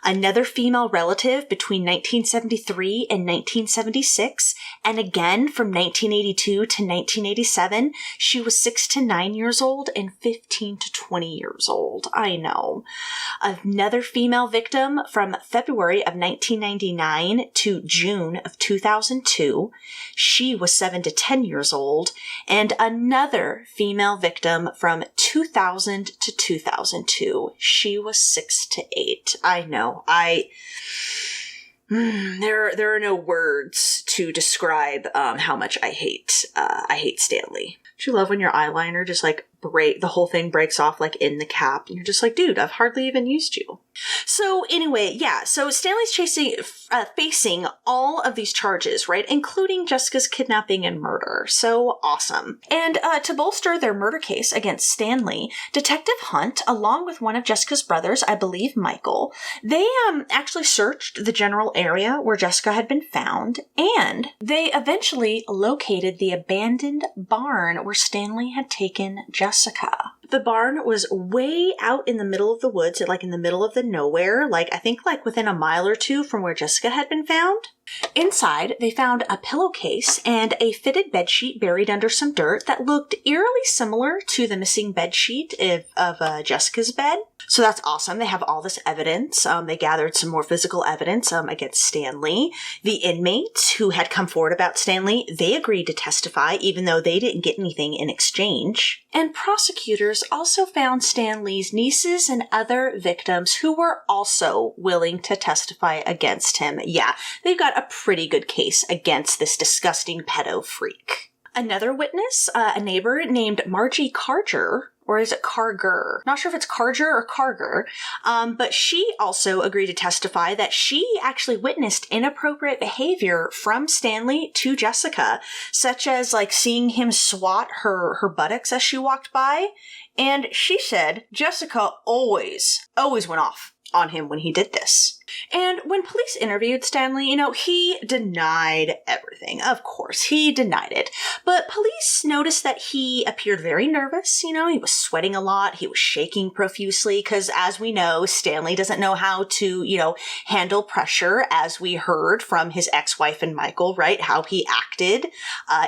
Another female relative between 1973 and 1976. And again, from 1982 to 1987, she was 6 to 9 years old and 15 to 20 years old. I know. Another female victim from February of 1999 to June of 2002. She was 7 to 10 years old. And another female victim from 2000 to 2002. She was 6 to 8. I know. There are no words to describe how much I hate Stanley. Do you love when your eyeliner just like the whole thing breaks off like in the cap and you're just like, dude, I've hardly even used you. So anyway, yeah, so Stanley's facing all of these charges, right? Including Jessica's kidnapping and murder. So awesome. And to bolster their murder case against Stanley, Detective Hunt, along with one of Jessica's brothers, I believe Michael, they actually searched the general area where Jessica had been found, and they eventually located the abandoned barn where Stanley had taken Jessica. The barn was way out in the middle of the woods, like in the middle of the nowhere, like I think like within a mile or two from where Jessica had been found. Inside, they found a pillowcase and a fitted bedsheet buried under some dirt that looked eerily similar to the missing bedsheet of Jessica's bed. So that's awesome. They have all this evidence. They gathered some more physical evidence against Stanley. The inmates who had come forward about Stanley, they agreed to testify, even though they didn't get anything in exchange. And prosecutors also found Stanley's nieces and other victims who were also willing to testify against him. Yeah, they've got a pretty good case against this disgusting pedo freak. Another witness, a neighbor named Margie Carger, or is it Carger? Not sure if it's Carger or Carger, but she also agreed to testify that she actually witnessed inappropriate behavior from Stanley to Jessica, such as like seeing him swat her buttocks as she walked by. And she said Jessica always went off on him when he did this. And when police interviewed Stanley, he denied everything. Of course, he denied it. But police noticed that he appeared very nervous. He was sweating a lot. He was shaking profusely because, as we know, Stanley doesn't know how to, handle pressure, as we heard from his ex-wife and Michael, right? How he acted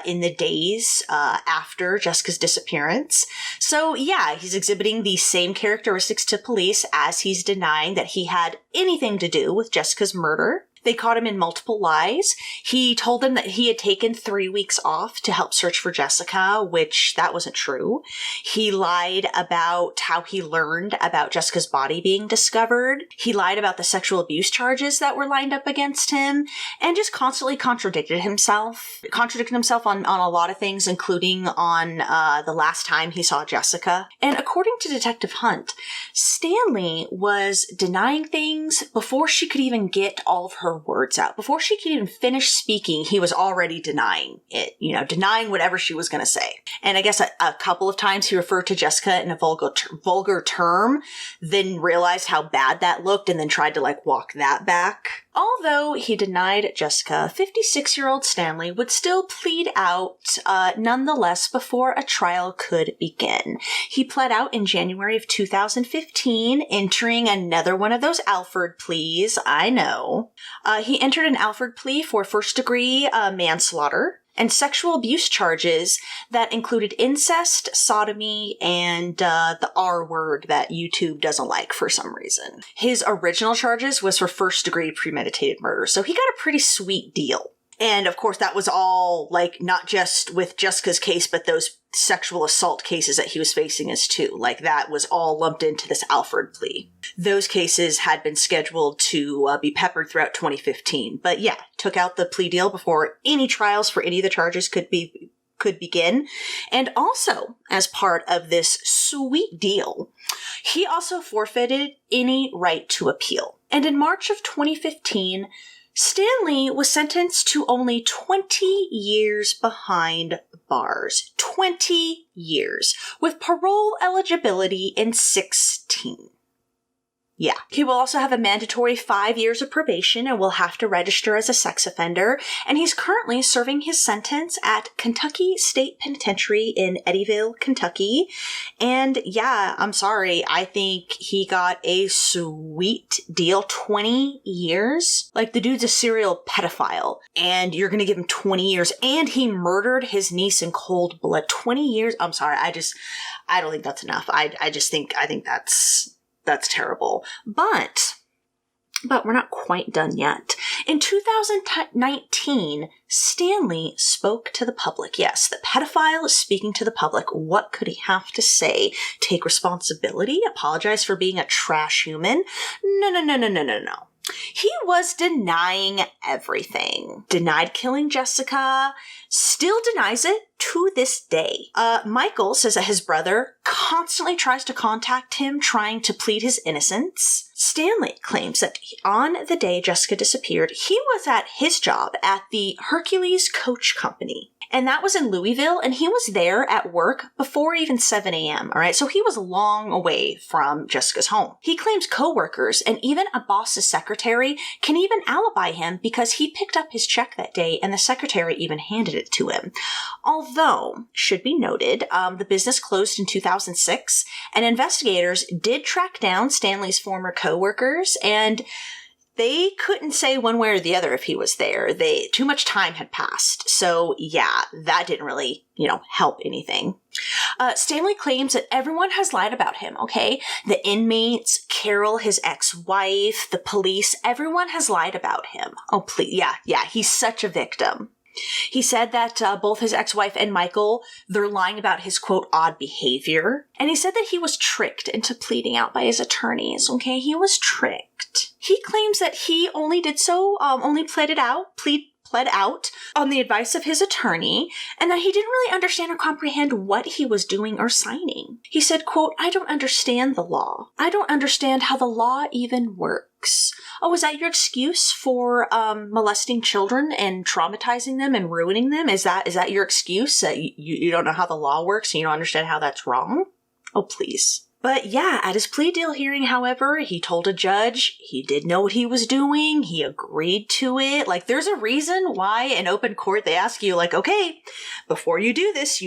in the days after Jessica's disappearance. So, yeah, he's exhibiting the same characteristics to police as he's denying that he had anything to do with Jessica's murder. They caught him in multiple lies. He told them that he had taken 3 weeks off to help search for Jessica, which that wasn't true. He lied about how he learned about Jessica's body being discovered. He lied about the sexual abuse charges that were lined up against him, and just constantly contradicted himself on a lot of things, including on the last time he saw Jessica. And according to Detective Hunt, Stanley was denying things before she could even get all of her words out. Before she could even finish speaking, he was already denying it, denying whatever she was going to say. And I guess a couple of times he referred to Jessica in a vulgar term, then realized how bad that looked and then tried to walk that back. Although he denied Jessica, 56-year-old Stanley would still plead out nonetheless before a trial could begin. He pled out in January of 2015, entering another one of those Alford pleas. I know. He entered an Alford plea for first-degree manslaughter and sexual abuse charges that included incest, sodomy, and the R word that YouTube doesn't like for some reason. His original charges was for first-degree premeditated murder, so he got a pretty sweet deal. And of course, that was all, like, not just with Jessica's case, but those sexual assault cases that he was facing as too. Like, that was all lumped into this Alford plea. Those cases had been scheduled to be peppered throughout 2015. But yeah, took out the plea deal before any trials for any of the charges could begin. And also, as part of this sweet deal, he also forfeited any right to appeal. And in March of 2015, Stanley was sentenced to only 20 years behind bars. 20 years, with parole eligibility in 16. Yeah. He will also have a mandatory 5 years of probation and will have to register as a sex offender. And he's currently serving his sentence at Kentucky State Penitentiary in Eddyville, Kentucky. And yeah, I'm sorry. I think he got a sweet deal. 20 years? Like, the dude's a serial pedophile and you're going to give him 20 years. And he murdered his niece in cold blood. 20 years? I'm sorry. I don't think that's enough. I think that's terrible. But we're not quite done yet. In 2019, Stanley spoke to the public. Yes, the pedophile is speaking to the public. What could he have to say? Take responsibility? Apologize for being a trash human? No. He was denying everything. Denied killing Jessica, still denies it to this day. Michael says that his brother constantly tries to contact him, trying to plead his innocence. Stanley claims that on the day Jessica disappeared, he was at his job at the Hercules Coach Company. And that was in Louisville, and he was there at work before even 7 a.m., all right? So he was long away from Jessica's home. He claims coworkers and even a boss's secretary can even alibi him because he picked up his check that day and the secretary even handed it to him. Although, should be noted, the business closed in 2006, and investigators did track down Stanley's former coworkers, and they couldn't say one way or the other if he was there. Too much time had passed. So yeah, that didn't really, help anything. Stanley claims that everyone has lied about him, okay? The inmates, Carol, his ex-wife, the police, everyone has lied about him. Oh, please. Yeah, he's such a victim. He said that both his ex-wife and Michael, they're lying about his, quote, odd behavior. And he said that he was tricked into pleading out by his attorneys, okay? He was tricked. He claims that he only did so, only pled out on the advice of his attorney, and that he didn't really understand or comprehend what he was doing or signing. He said, quote, I don't understand the law. I don't understand how the law even works. Oh, is that your excuse for molesting children and traumatizing them and ruining them? Is that your excuse that you don't know how the law works and you don't understand how that's wrong? Oh, please. But yeah, at his plea deal hearing, however, he told a judge he did know what he was doing. He agreed to it. Like, there's a reason why in open court they ask you, like, okay, before you do this,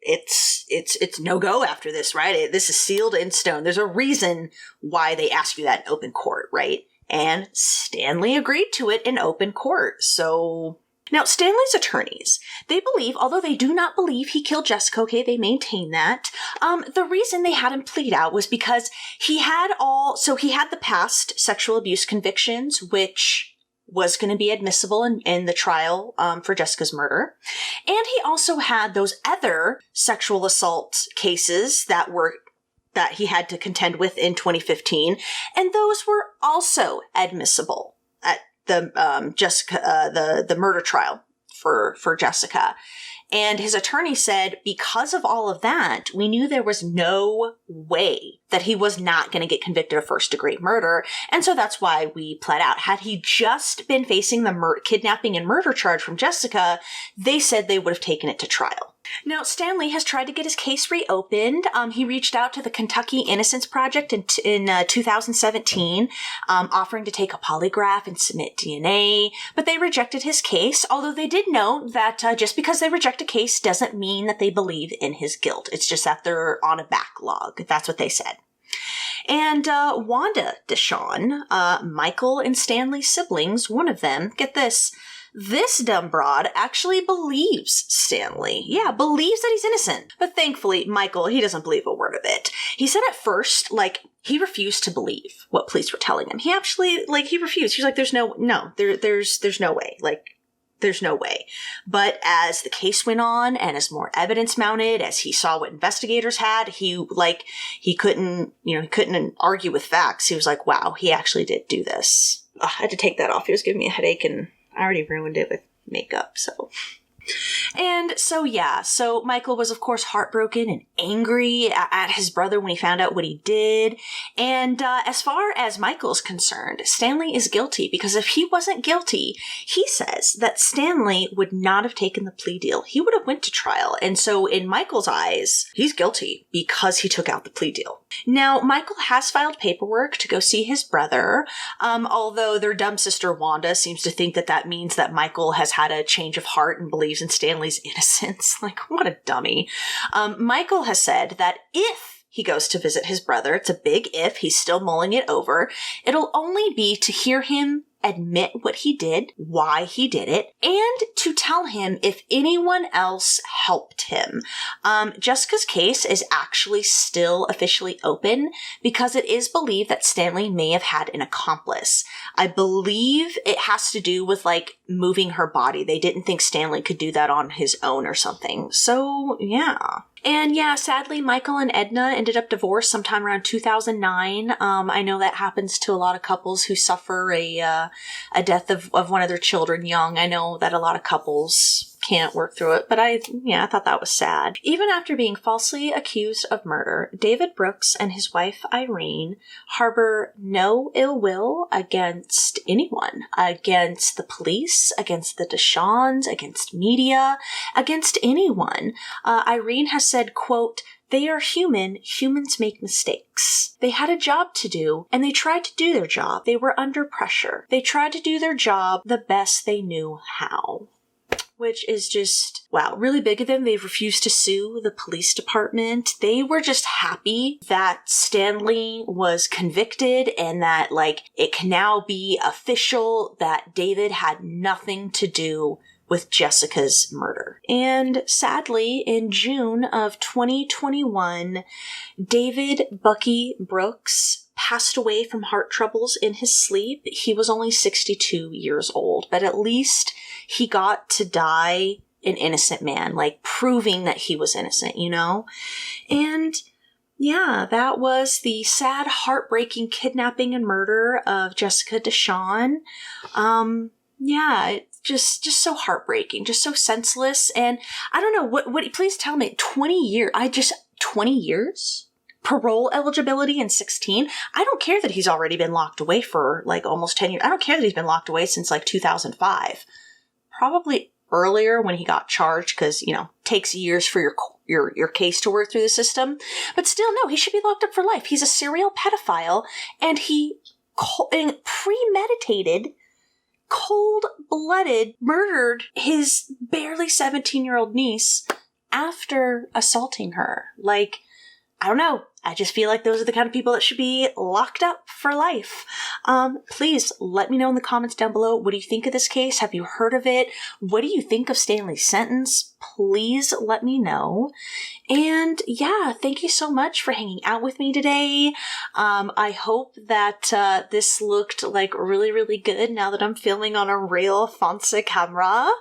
it's no-go after this, right? This is sealed in stone. There's a reason why they ask you that in open court, right? And Stanley agreed to it in open court. So now, Stanley's attorneys, they believe, although they do not believe he killed Jessica, okay, they maintain that, the reason they had him plead out was because he had the past sexual abuse convictions, which was going to be admissible in the trial for Jessica's murder. And he also had those other sexual assault cases that he had to contend with in 2015, and those were also admissible at the the murder trial for Jessica. And his attorney said, because of all of that, we knew there was no way that he was not going to get convicted of first-degree murder. And so that's why we pled out. Had he just been facing the kidnapping and murder charge from Jessica, they said they would have taken it to trial. Now, Stanley has tried to get his case reopened. He reached out to the Kentucky Innocence Project in 2017, offering to take a polygraph and submit DNA, but they rejected his case, although they did note that just because they reject a case doesn't mean that they believe in his guilt. It's just that they're on a backlog. That's what they said. And Wanda Dishon, Michael and Stanley's siblings, one of them, get this dumb broad actually believes Stanley. Yeah, believes that he's innocent. But thankfully, Michael, he doesn't believe a word of it. He said at first, he refused to believe what police were telling him. He actually, he refused. He's like, there's no way. There's no way. But as the case went on and as more evidence mounted, as he saw what investigators had, he couldn't argue with facts. He was like, wow, he actually did do this. Ugh, I had to take that off. It was giving me a headache and I already ruined it with makeup, so... And so Michael was, of course, heartbroken and angry at his brother when he found out what he did. And as far as Michael's concerned, Stanley is guilty because if he wasn't guilty, he says that Stanley would not have taken the plea deal. He would have went to trial. And so in Michael's eyes, he's guilty because he took out the plea deal. Now, Michael has filed paperwork to go see his brother, although their dumb sister Wanda seems to think that means that Michael has had a change of heart and believes in Stanley's innocence. Like, what a dummy. Michael has said that if he goes to visit his brother, it's a big if, he's still mulling it over, it'll only be to hear him admit what he did, why he did it, and to tell him if anyone else helped him. Jessica's case is actually still officially open because it is believed that Stanley may have had an accomplice. I believe it has to do with, like, moving her body. They didn't think Stanley could do that on his own or something. So, yeah. And yeah, sadly, Michael and Edna ended up divorced sometime around 2009. I know that happens to a lot of couples who suffer a death of one of their children young. I know that a lot of couples can't work through it, but I thought that was sad. Even after being falsely accused of murder, David Brooks and his wife Irene harbor no ill will against anyone, against the police, against the Dishons, against media, against anyone. Irene has said, quote, "They are human. Humans make mistakes. They had a job to do, and they tried to do their job. They were under pressure. They tried to do their job the best they knew how." Which is just, wow, really big of them. They've refused to sue the police department. They were just happy that Stanley was convicted and that, like, it can now be official that David had nothing to do with Jessica's murder. And sadly, in June of 2021, David Bucky Brooks passed away from heart troubles in his sleep. He was only 62 years old, but at least he got to die an innocent man, like proving that he was innocent, you know? And yeah, that was the sad, heartbreaking kidnapping and murder of Jessica Dishon. Yeah, it's just so heartbreaking, just so senseless. And I don't know, what, please tell me, 20 years, 20 years? Parole eligibility in 16? I don't care that he's already been locked away for like almost 10 years. I don't care that he's been locked away since like 2005. Probably earlier when he got charged because, you know, takes years for your case to work through the system. But still, no, he should be locked up for life. He's a serial pedophile and he premeditated, cold-blooded, murdered his barely 17-year-old niece after assaulting her. Like, I don't know. I just feel like those are the kind of people that should be locked up for life. Please let me know in the comments down below. What do you think of this case? Have you heard of it? What do you think of Stanley's sentence? Please let me know. And yeah, thank you so much for hanging out with me today. I hope that this looked like really, really good now that I'm filming on a real Fonsa camera.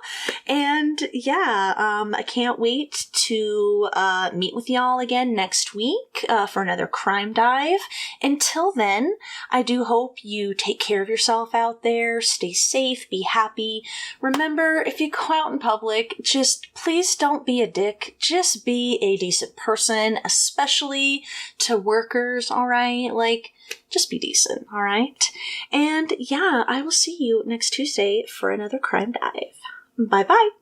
And yeah, I can't wait to meet with y'all again next week for another crime dive. Until then, I do hope you take care of yourself out there, stay safe, be happy. Remember, if you go out in public, just please don't be a dick. Just be a decent person, especially to workers, alright? Like, just be decent, alright? And yeah, I will see you next Tuesday for another crime dive. Bye-bye.